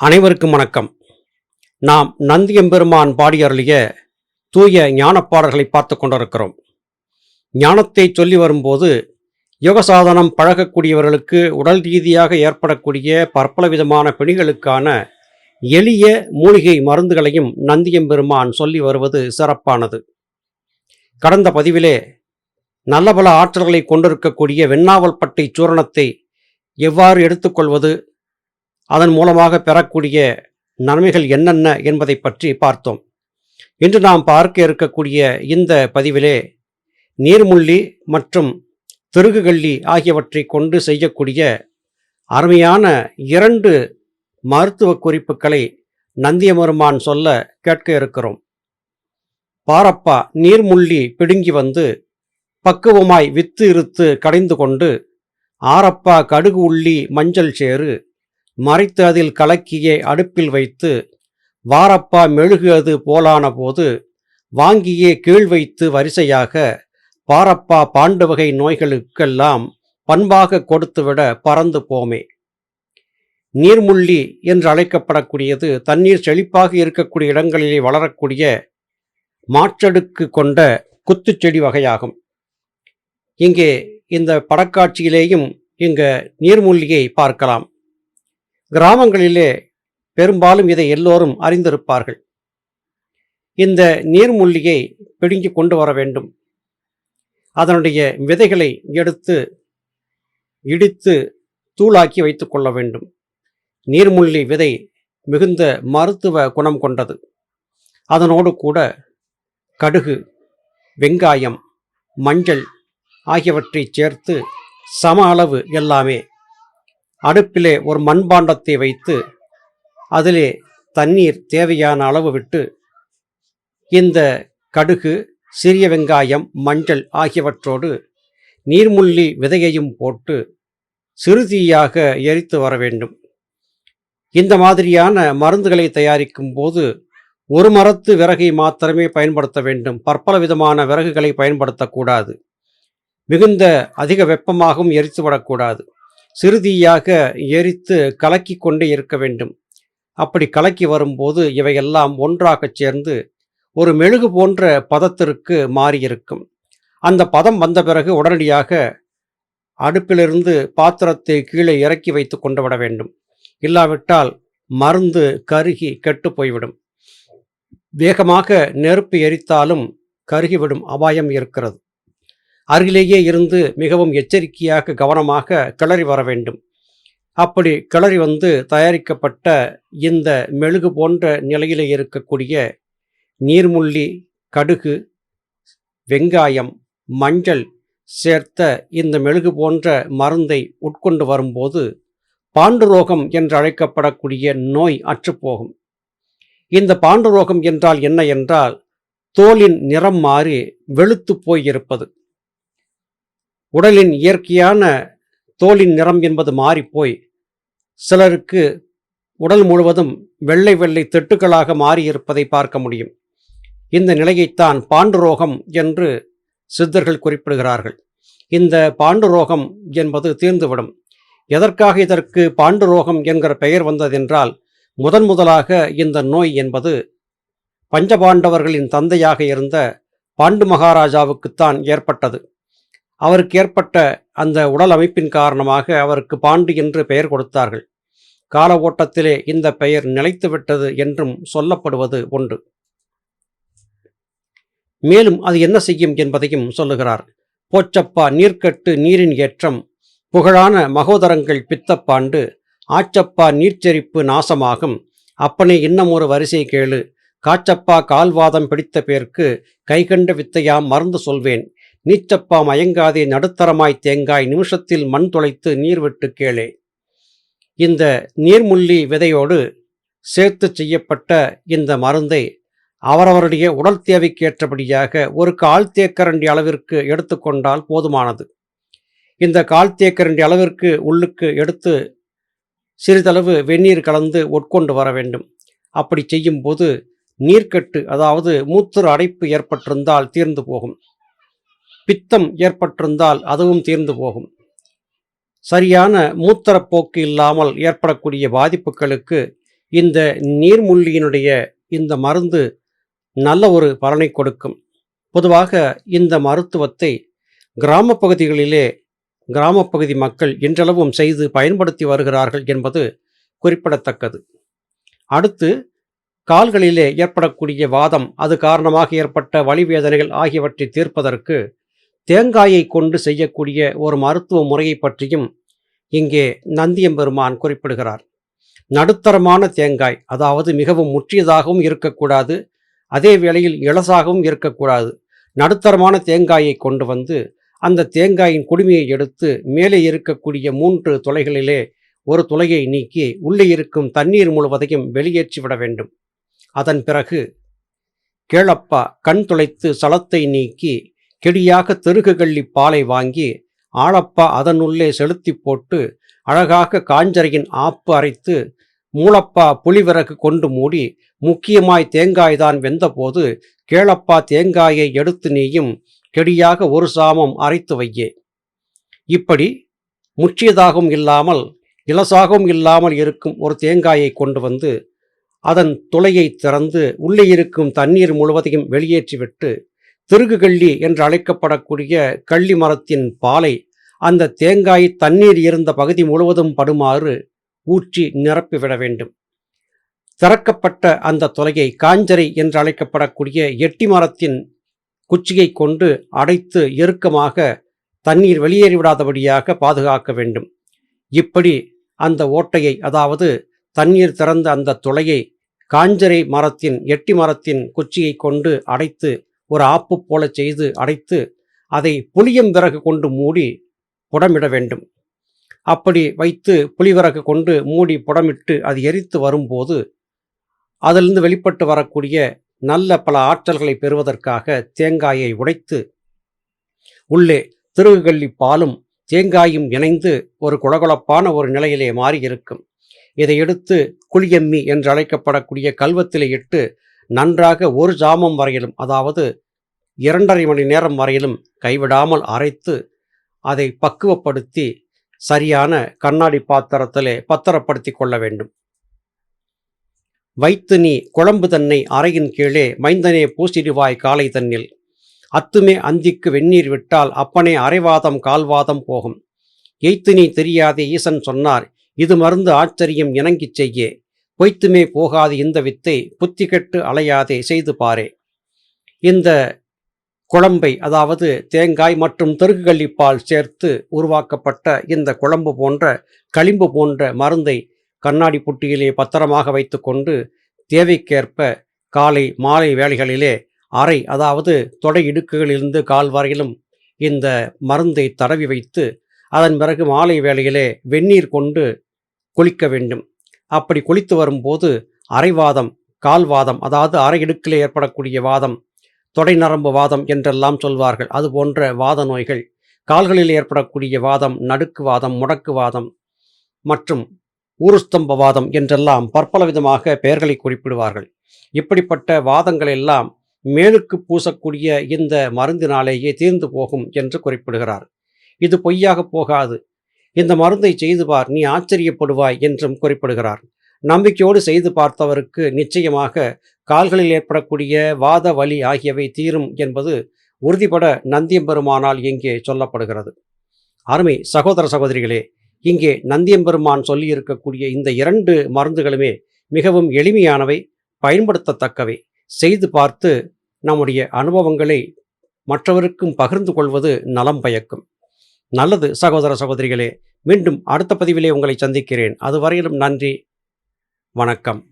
அனைவருக்கும் வணக்கம். நாம் நந்தியம்பெருமான் பாடியருளிய தூய ஞானப்பாடல்களை பார்த்து கொண்டிருக்கிறோம். ஞானத்தை சொல்லி வரும்போது யோகசாதனம் பழகக்கூடியவர்களுக்கு உடல் ரீதியாக ஏற்படக்கூடிய பற்பல விதமான பிணிகளுக்கான எளிய மூலிகை மருந்துகளையும் நந்தியம்பெருமான் சொல்லி வருவது சிறப்பானது. கடந்த பதிவிலே நல்ல பல ஆற்றல்களை கொண்டிருக்கக்கூடிய வெண்ணாவல்பட்டை சூரணத்தை எவ்வாறு எடுத்துக்கொள்வது, அதன் மூலமாக பெறக்கூடிய நன்மைகள் என்னென்ன என்பதை பற்றி பார்த்தோம். இன்று நாம் பார்க்க இருக்கக்கூடிய இந்த பதிவிலே நீர்முள்ளி மற்றும் திருகுகள்ளி ஆகியவற்றை கொண்டு செய்யக்கூடிய அருமையான 2 மருத்துவ குறிப்புகளை நந்தியம்பெருமான் சொல்ல கேட்க இருக்கிறோம். பாரப்பா நீர்முள்ளி பிடுங்கி வந்து பக்குவமாய் வித்து இருத்து கடைந்து கொண்டு, ஆரப்பா கடுகு உள்ளி மஞ்சள் சேறு மறைத்து அதில் கலக்கியே அடுப்பில் வைத்து, வாரப்பா மெழுகு அது போலான போது வாங்கியே கீழ் வைத்து வரிசையாக, பாரப்பா பாண்டு வகை நோய்களுக்கெல்லாம் பண்பாக கொடுத்துவிட பறந்து போமே. நீர்முள்ளி என்று அழைக்கப்படக்கூடியது தண்ணீர் செழிப்பாக இருக்கக்கூடிய இடங்களிலே வளரக்கூடிய மாற்றடுக்கு கொண்ட குத்துச்செடி வகையாகும். இங்கே இந்த படக்காட்சியிலேயும் இங்கு நீர்முள்ளியை பார்க்கலாம். கிராமங்களிலே பெரும்பாலும் இதை எல்லோரும் அறிந்திருப்பார்கள். இந்த நீர்முள்ளியை பிடுங்கி கொண்டு வர வேண்டும். அதனுடைய விதைகளை எடுத்து இடித்து தூளாக்கி வைத்து கொள்ள வேண்டும். நீர்முள்ளி விதை மிகுந்த மருத்துவ குணம் கொண்டது. அதனோடு கூட கடுகு, வெங்காயம், மஞ்சள் ஆகியவற்றை சேர்த்து சம அளவு எல்லாமே அடுப்பிலே ஒரு மண்பாண்டத்தை வைத்து அதிலே தண்ணீர் தேவையான அளவு விட்டு, இந்த கடுகு, சிறிய வெங்காயம், மஞ்சள் ஆகியவற்றோடு நீர்முள்ளி விதையையும் போட்டு சிறுதீயாக எரித்து வர வேண்டும். இந்த மாதிரியான மருந்துகளை தயாரிக்கும் போது ஒரு மரத்து விறகை மாத்திரமே பயன்படுத்த வேண்டும். பற்பல விதமான விறகுகளை பயன்படுத்தக்கூடாது. மிகுந்த அதிக வெப்பமாகவும் எரித்து விடக்கூடாது. சிறுதீயாக எரித்து கலக்கி கொண்டே இருக்க வேண்டும். அப்படி கலக்கி வரும்போது இவையெல்லாம் ஒன்றாக சேர்ந்து ஒரு மெழுகு போன்ற பதத்திற்கு மாறியிருக்கும். அந்த பதம் வந்த பிறகு உடனடியாக அடுப்பிலிருந்து பாத்திரத்தை கீழே இறக்கி வைத்து கொண்டு விட வேண்டும். இல்லாவிட்டால் மருந்து கருகி கெட்டு போய்விடும். வேகமாக நெருப்பு எரித்தாலும் கருகிவிடும் அபாயம் இருக்கிறது. அருகிலேயே இருந்து மிகவும் எச்சரிக்கையாக கவனமாக கிளறி வர வேண்டும். அப்படி கிளறி வந்து தயாரிக்கப்பட்ட இந்த மெழுகு போன்ற நிலையிலே இருக்கக்கூடிய நீர்முள்ளி, கடுகு, வெங்காயம், மஞ்சள் சேர்த்த இந்த மெழுகு போன்ற மருந்தை உட்கொண்டு வரும்போது பாண்டுரோகம் என்று அழைக்கப்படக்கூடிய நோய் அற்றுப்போகும். இந்த பாண்டுரோகம் என்றால் என்ன என்றால், தோலின் நிறம் மாறி வெளுத்து போயிருப்பது. உடலின் இயற்கையான தோலின் நிறம் என்பது மாறிப்போய் சிலருக்கு உடல் முழுவதும் வெள்ளை வெள்ளை திட்டுக்களாக மாறியிருப்பதை பார்க்க முடியும். இந்த நிலையைத்தான் பாண்டுரோகம் என்று சித்தர்கள் குறிப்பிடுகிறார்கள். இந்த பாண்டுரோகம் என்பது தீர்ந்துவிடும். எதற்காக இதற்கு பாண்டுரோகம் என்கிற பெயர் வந்ததென்றால், முதலாக இந்த நோய் என்பது பஞ்சபாண்டவர்களின் தந்தையாக இருந்த பாண்டு மகாராஜாவுக்குத்தான் ஏற்பட்டது. அவருக்கு ஏற்பட்ட அந்த உடல் அமைப்பின் காரணமாக அவருக்கு பாண்டு என்று பெயர் கொடுத்தார்கள். கால ஓட்டத்திலே இந்த பெயர் நிலைத்துவிட்டது என்றும் சொல்லப்படுவது உண்டு. மேலும் அது என்ன செய்யும் என்பதையும் சொல்லுகிறார். போச்சப்பா நீர்க்கட்டு நீரின் ஏற்றம், புகழான மகோதரங்கள் பித்தப்பாண்டு, ஆச்சப்பா நீர்ச்செரிப்பு நாசமாகும், அப்பனே இன்னும் ஒரு வரிசை கேளு, காச்சப்பா கால்வாதம் பிடித்த பேர்க்கு கைகண்ட வித்தையாம் மருந்து சொல்வேன், நீச்சப்பா மயங்காதே நடுத்தரமாய் தேங்காய், நிமிஷத்தில் மண் துளைத்து நீர் விட்டு கேளே. இந்த நீர்முள்ளி விதையோடு சேர்த்து செய்யப்பட்ட இந்த மருந்தை அவரவருடைய உடல் தேவைக்கேற்றபடியாக ஒரு 1/4 தேக்கரண்டி அளவிற்கு எடுத்துக்கொண்டால் போதுமானது. இந்த 1/4 தேக்கரண்டி அளவிற்கு உள்ளுக்கு எடுத்து சிறிதளவு வெந்நீர் கலந்து உட்கொண்டு வர வேண்டும். அப்படி செய்யும்போது நீர்க்கட்டு, அதாவது மூத்திர அடைப்பு ஏற்பட்டிருந்தால் தீர்ந்து போகும். பித்தம் ஏற்பட்டிருந்தால் அதுவும் தீர்ந்து போகும். சரியான மூத்திரப்போக்கு இல்லாமல் ஏற்படக்கூடிய பாதிப்புகளுக்கு இந்த நீர்முள்ளியினுடைய இந்த மருந்து நல்ல ஒரு பலனை கொடுக்கும். பொதுவாக இந்த மருத்துவத்தை கிராமப்பகுதி மக்கள் இன்றளவும் செய்து பயன்படுத்தி வருகிறார்கள் என்பது குறிப்பிடத்தக்கது. அடுத்து, கால்களிலே ஏற்படக்கூடிய வாதம், அது காரணமாக ஏற்பட்ட வலிவேதனைகள் ஆகியவற்றை தீர்ப்பதற்கு தேங்காயை கொண்டு செய்யக்கூடிய ஒரு மருத்துவ முறையை பற்றியும் இங்கே நந்தியம்பெருமான் குறிப்பிடுகிறார். நடுத்தரமான தேங்காய், அதாவது மிகவும் முற்றியதாகவும் இருக்கக்கூடாது, அதே வேளையில் இளசாகவும் இருக்கக்கூடாது. நடுத்தரமான தேங்காயை கொண்டு வந்து அந்த தேங்காயின் குடுமையை எடுத்து மேலே இருக்கக்கூடிய 3 துளைகளிலே ஒரு துளையை நீக்கி உள்ளே இருக்கும் தண்ணீர் முழுவதையும் வெளியேற்றிவிட வேண்டும். அதன் பிறகு கேளப்பா கண் துளைத்து சலத்தை நீக்கி கெடியாக தெருகுகள்ளி பாலை வாங்கி ஆளப்பா அதனுள்ளே செலுத்தி போட்டு அழகாக காஞ்சரையின் ஆப்பு அரைத்து மூளப்பா புளிவிறகு கொண்டு மூடி முக்கியமாய் தேங்காய்தான் வெந்தபோது கேளப்பா தேங்காயை எடுத்து நீயும் கெடியாக ஒரு சாமம் அரைத்து வையே. இப்படி முற்றியதாகவும் இல்லாமல் இலசாகவும் இல்லாமல் இருக்கும் ஒரு தேங்காயை கொண்டு வந்து அதன் துளையை திறந்து உள்ளே இருக்கும் தண்ணீர் முழுவதையும் வெளியேற்றிவிட்டு திருகுகள்ளி என்று அழைக்கப்படக்கூடிய கள்ளி மரத்தின் பாலை அந்த தேங்காய் தண்ணீர் இருந்த பகுதி முழுவதும் படுமாறு ஊற்றி நிரப்பிவிட வேண்டும். திறக்கப்பட்ட அந்த துளையை காஞ்சரை என்று அழைக்கப்படக்கூடிய எட்டி மரத்தின் குச்சியை கொண்டு அடைத்து இறுக்கமாக தண்ணீர் வெளியேறிவிடாதபடியாக பாதுகாக்க வேண்டும். இப்படி அந்த ஓட்டையை, அதாவது தண்ணீர் திறந்த அந்த துளையை காஞ்சரை மரத்தின் எட்டி மரத்தின் குச்சியை கொண்டு அடைத்து ஒரு ஆப்பு போல செய்து அடைத்து அதை புளியம்பிறகு கொண்டு மூடி புடமிட வேண்டும். அப்படி வைத்து புளிவிறகு கொண்டு மூடி புடமிட்டு அது எரித்து வரும்போது அதிலிருந்து வெளிப்பட்டு வரக்கூடிய நல்ல பல ஆற்றல்களை பெறுவதற்காக தேங்காயை உடைத்து உள்ளே திருகுகள்ளி பாலும் தேங்காயும் இணைந்து ஒரு குளகுளப்பான ஒரு நிலையிலே மாறி இருக்கும். இதை எடுத்து குளியம்மி என்று அழைக்கப்படக்கூடிய கல்வத்திலே இட்டு நன்றாக ஒரு ஜாமம் வரையிலும், அதாவது 2.5 மணி நேரம் வரையிலும் கைவிடாமல் அரைத்து அதை பக்குவப்படுத்தி சரியான கண்ணாடி பாத்திரத்திலே பத்திரப்படுத்தி கொள்ள வேண்டும். வைத்து நீ குழம்பு தன்னை அறையின் கீழே மைந்தனே பூசிடுவாய் காலை தன்னில் அத்துமே அந்திக்கு வெந்நீர் விட்டால் அப்பனே அரைவாதம் கால்வாதம் போகும். எய்த்து நீ தெரியாதே ஈசன் சொன்னார் இது மருந்து ஆச்சரியம் இணங்கிச் செய்யே பொய்த்துமே போகாது இந்த வித்தை புத்தி கெட்டு அலையாதே செய்து பாரே. இந்த குழம்பை, அதாவது தேங்காய் மற்றும் தெருகுகள்ளிப்பால் சேர்த்து உருவாக்கப்பட்ட இந்த குழம்பு போன்ற களிம்பு போன்ற மருந்தை கண்ணாடி புட்டியிலே பத்திரமாக வைத்து கொண்டு தேவைக்கேற்ப காலை மாலை வேளைகளிலே அரை, அதாவது தொடை இடுக்குகளிலிருந்து கால் வரையிலும் இந்த மருந்தை தடவி வைத்து அதன் பிறகு மாலை வேளையிலே வெந்நீர் கொண்டு குளிக்க வேண்டும். அப்படி குளித்து வரும்போது அரைவாதம், கால்வாதம், அதாவது அரை இடுக்கிலே ஏற்படக்கூடிய வாதம், தொடை நரம்பு வாதம் என்றெல்லாம் சொல்வார்கள், அது போன்ற வாத நோய்கள், கால்களில் ஏற்படக்கூடிய வாதம், நடுக்கு வாதம், முடக்கு வாதம் மற்றும் ஊருஸ்தம்ப வாதம் என்றெல்லாம் பற்பல விதமாக பெயர்களை குறிப்பிடுவார்கள். இப்படிப்பட்ட வாதங்கள் எல்லாம் மேலுக்கு பூசக்கூடிய இந்த மருந்தினாலேயே தீர்ந்து போகும் என்று குறிப்பிடுகிறார். இது பொய்யாக போகாது, இந்த மருந்தை செய்து பார், நீ ஆச்சரியப்படுவாய் என்றும் குறிப்பிடுகிறார். நம்பிக்கையோடு செய்து பார்த்தவருக்கு நிச்சயமாக கால்களில் ஏற்படக்கூடிய வாத வலி ஆகியவை தீரும் என்பது உறுதிபட நந்தியம்பெருமானால் இங்கே சொல்லப்படுகிறது. அருமை சகோதர சகோதரிகளே, இங்கே நந்தியம்பெருமான் சொல்லியிருக்கக்கூடிய இந்த 2 மருந்துகளுமே மிகவும் எளிமையானவை, பயன்படுத்தத்தக்கவை. செய்து பார்த்து நம்முடைய அனுபவங்களை மற்றவருக்கும் பகிர்ந்து கொள்வது நலம் பயக்கும். நல்லது சகோதர சகோதரிகளே, மீண்டும் அடுத்த பதிவிலே உங்களை சந்திக்கிறேன். அதுவரையிலும் நன்றி, வணக்கம்.